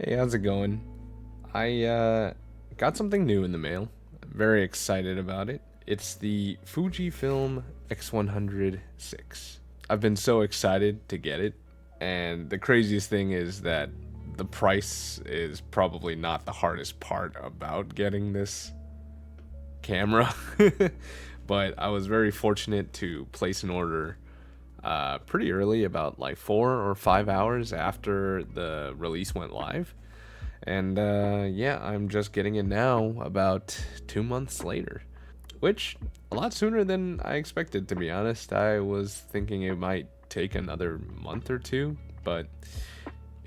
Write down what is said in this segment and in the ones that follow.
Hey, how's it going? I got something new in the mail. I'm very excited about it. It's the Fuji film X100VI. I've been so excited to get it, and the craziest thing is that the price is probably not the hardest part about getting this camera. But I was very fortunate to place an order pretty early, about like 4 or 5 hours after the release went live. And yeah, I'm just getting it now, about 2 months later, which a lot sooner than I expected, to be honest. I was thinking it might take another month or two, but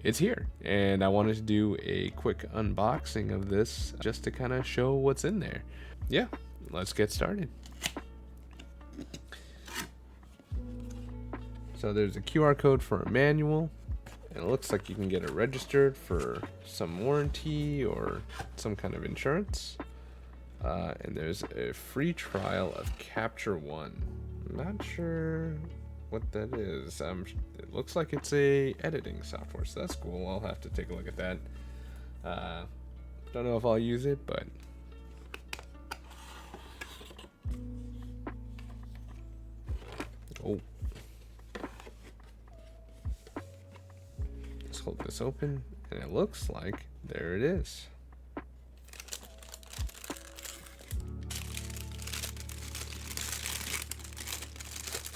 it's here. And I wanted to do a quick unboxing of this just to kind of show what's in there. Yeah, let's get started. So there's a QR code for a manual, and it looks like you can get it registered for some warranty or some kind of insurance. And there's a free trial of Capture One. I'm not sure what that is. It looks like it's a editing software, so that's cool. I'll have to take a look at that. Don't know if I'll use it, but oh. Let's hold this open, and it looks like there it is.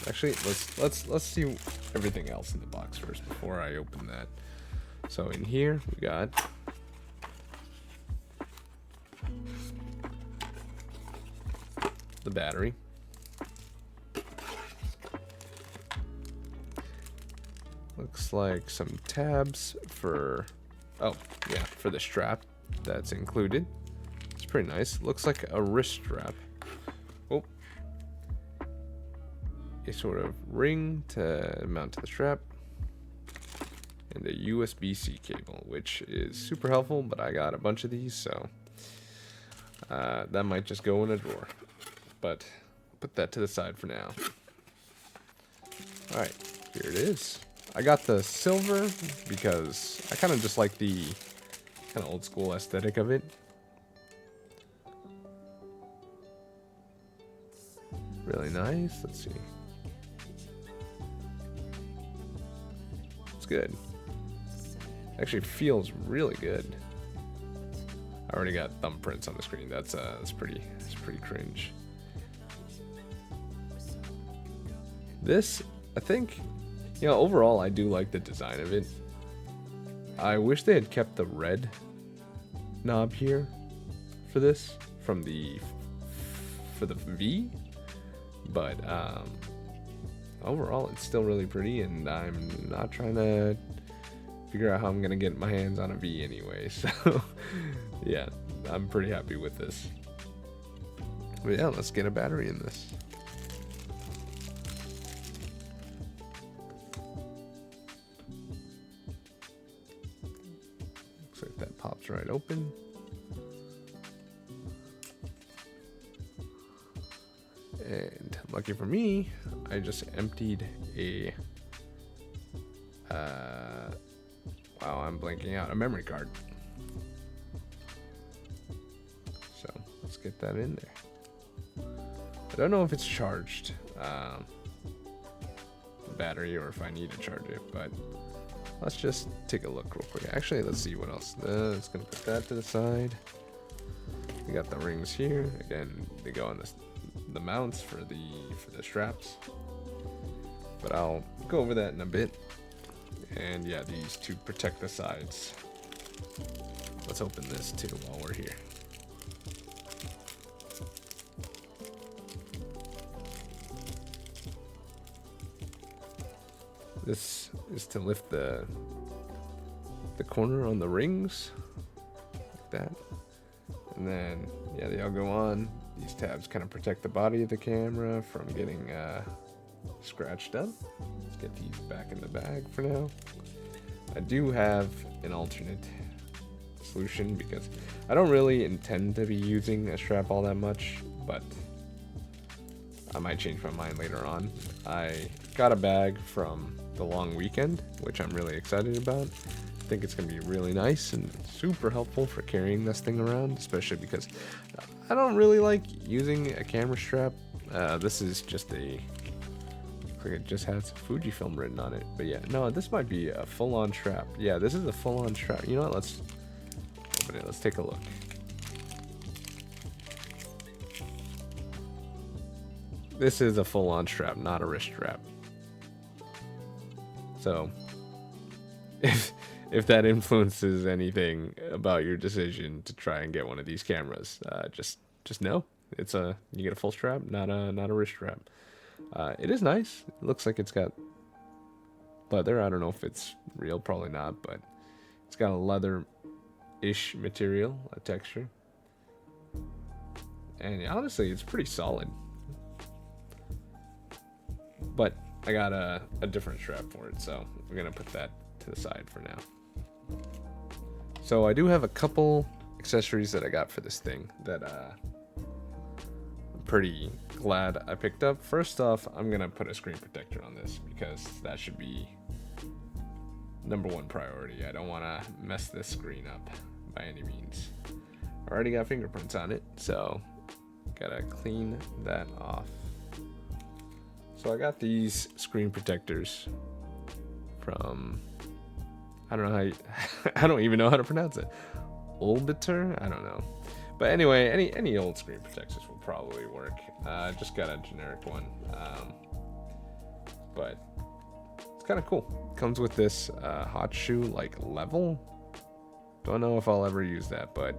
Actually, let's see everything else in the box first before I open that. So in here we got the battery. Looks like some tabs for, oh yeah, for the strap that's included. It's pretty nice. Looks like a wrist strap. Oh, a sort of ring to mount to the strap, and a USB-C cable, which is super helpful, but I got a bunch of these, so that might just go in a drawer. But put that to the side for now. Alright, here it is. I got the silver because I kind of just like the kind of old school aesthetic of it. Really nice. Let's see. It's good. Actually feels really good. I already got thumbprints on the screen. That's pretty cringe. This, I think, you know, overall I do like the design of it. I wish they had kept the red knob here for this for the V, but overall it's still really pretty, and I'm not trying to figure out how I'm gonna get my hands on a V anyway, so yeah, I'm pretty happy with this. But yeah, let's get a battery in this. Looks like that pops right open. And lucky for me, I just emptied a wow, I'm blanking out, a memory card. So let's get that in there. I don't know if it's charged, the battery, or if I need to charge it, but let's just take a look real quick. Actually, let's see what else. Let's gonna put that to the side. We got the rings here. Again, they go on the mounts for the straps. But I'll go over that in a bit. And yeah, these to protect the sides. Let's open this too while we're here. This is to lift the corner on the rings, like that. And then, yeah, they all go on. These tabs kind of protect the body of the camera from getting scratched up. Let's get these back in the bag for now. I do have an alternate solution because I don't really intend to be using a strap all that much, but I might change my mind later on. I got a bag from the long weekend, which I'm really excited about, think it's going to be really nice and super helpful for carrying this thing around, especially because I don't really like using a camera strap. This is just a, looks like it just has Fujifilm written on it. But yeah, no, this might be a full-on strap. Yeah, this is a full-on strap. You know what? Let's open it. Let's take a look. This is a full-on strap, not a wrist strap. So, if that influences anything about your decision to try and get one of these cameras, just know it's you get a full strap, not a wrist strap. It is nice. It looks like it's got leather. I don't know if it's real, probably not, but it's got a leather-ish material, a texture, and honestly, it's pretty solid. But I got a different strap for it, so we're gonna put that to the side for now. So I do have a couple accessories that I got for this thing that I'm pretty glad I picked up. First off, I'm gonna put a screen protector on this because that should be #1 priority. I don't want to mess this screen up by any means. I already got fingerprints on it, so gotta clean that off. So I got these screen protectors from, I don't know how you, I don't even know how to pronounce it. Olbiter? I don't know. But anyway, any old screen protectors will probably work. I just got a generic one. But it's kind of cool. Comes with this hot shoe like level. Don't know if I'll ever use that, but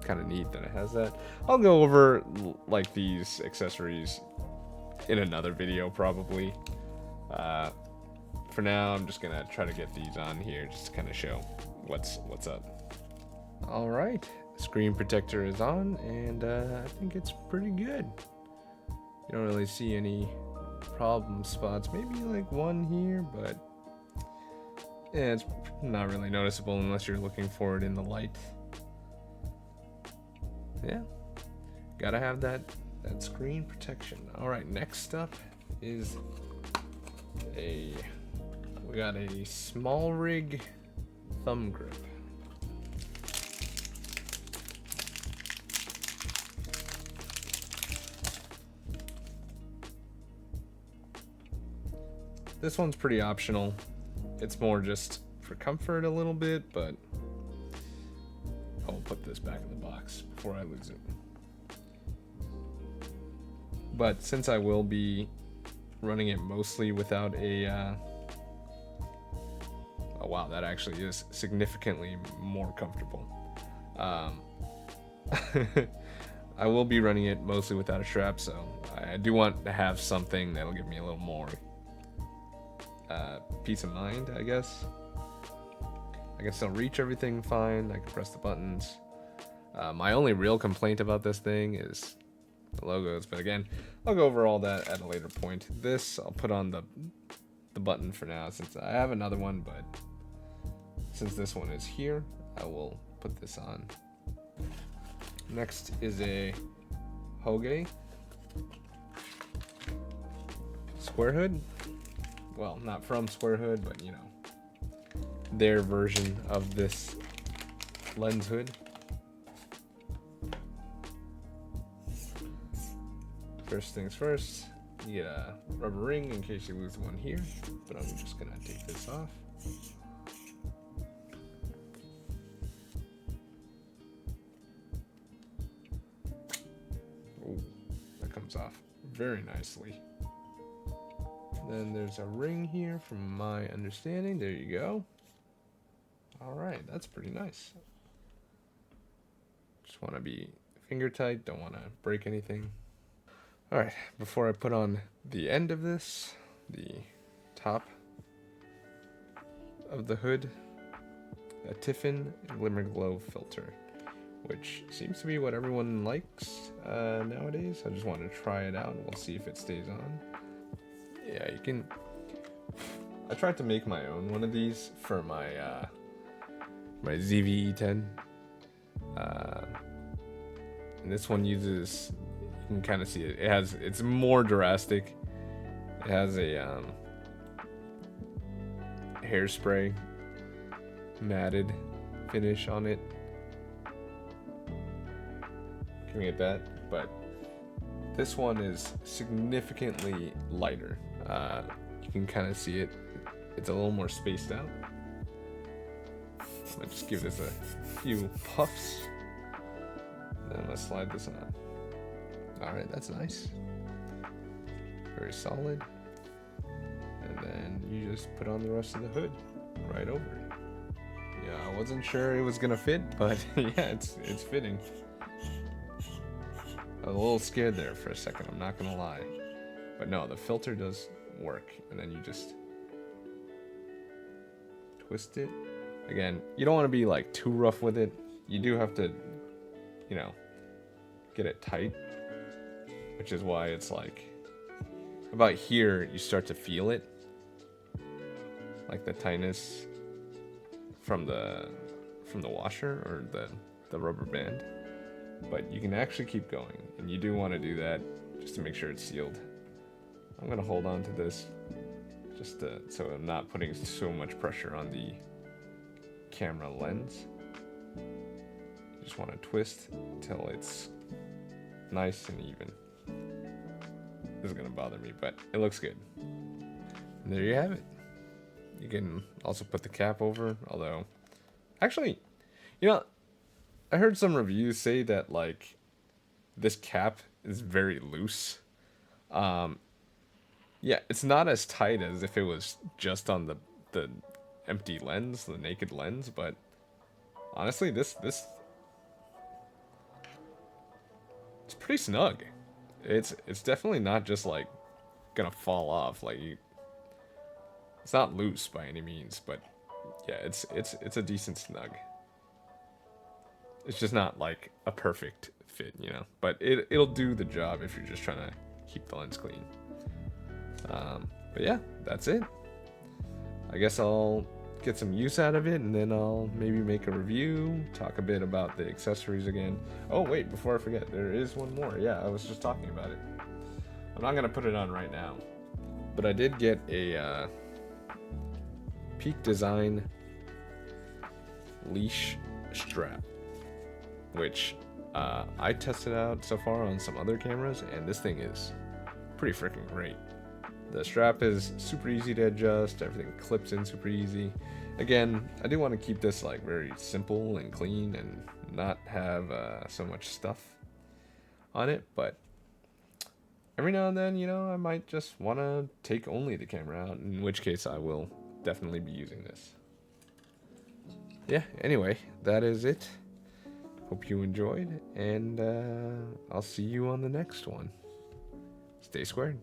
kind of neat that it has that. I'll go over like these accessories in another video probably. For now, I'm just gonna try to get these on here just to kind of show what's up. All right, screen protector is on, and I think it's pretty good. You don't really see any problem spots, maybe like one here, but yeah, it's not really noticeable unless you're looking for it in the light. Yeah, gotta have that screen protection. All right, next up is we got a small rig thumb grip. This one's pretty optional. It's more just for comfort a little bit, but I'll put this back in the box before I lose it. But since I will be running it mostly without a oh wow, that actually is significantly more comfortable. I will be running it mostly without a strap, so I do want to have something that'll give me a little more peace of mind, I guess. I can still reach everything fine. I can press the buttons. My only real complaint about this thing is the logos, but again, I'll go over all that at a later point. This I'll put on the button for now, since I have another one, but since this one is here, I will put this on. Next is a Hoge square hood. Well, not from Square Hood, but you know, their version of this lens hood. First things first, you get a rubber ring in case you lose one here, but I'm just gonna take this off. Oh, that comes off very nicely. Then there's a ring here from my understanding. There you go. All right, that's pretty nice. Just want to be finger tight, don't want to break anything. All right, before I put on the end of this, the top of the hood, a Tiffin Glimmer Glow filter, which seems to be what everyone likes nowadays. I just want to try it out and we'll see if it stays on. Yeah, you can. I tried to make my own one of these for my my ZV-E10, and this one uses. You can kind of see it. It's more drastic. It has a hairspray matted finish on it. Can we get that? But this one is significantly lighter. You can kind of see it. It's a little more spaced out. I'll just give this a few puffs. Then let's slide this on. Alright, that's nice. Very solid. And then you just put on the rest of the hood right over it. Yeah, I wasn't sure it was gonna fit, but yeah, it's fitting. I was a little scared there for a second, I'm not gonna lie. But no, the filter does work. And then you just twist it. Again, you don't want to be like too rough with it. You do have to, you know, get it tight. Which is why it's like, about here, you start to feel it. Like the tightness from the washer or the rubber band. But you can actually keep going. And you do want to do that just to make sure it's sealed. I'm going to hold on to this just so I'm not putting so much pressure on the camera lens. You just want to twist until it's nice and even. This is going to bother me, but it looks good. And there you have it. You can also put the cap over, although... Actually, you know, I heard some reviews say that, like, this cap is very loose. Yeah, it's not as tight as if it was just on the empty lens, the naked lens, but honestly, this it's pretty snug. It's definitely not just like gonna fall off. Like it's not loose by any means, but yeah, it's a decent snug. It's just not like a perfect fit, you know, but it'll do the job if you're just trying to keep the lens clean. But yeah, that's it. I guess I'll get some use out of it, and then I'll maybe make a review, talk a bit about the accessories again. Oh wait, before I forget, there is one more. Yeah, I was just talking about it. I'm not gonna put it on right now, but I did get a Peak Design leash strap, which I tested out so far on some other cameras, and this thing is pretty freaking great. The strap is super easy to adjust, everything clips in super easy. Again, I do want to keep this like very simple and clean and not have so much stuff on it, but every now and then, you know, I might just want to take only the camera out, in which case I will definitely be using this. Yeah, anyway, that is it. Hope you enjoyed, and I'll see you on the next one. Stay squared.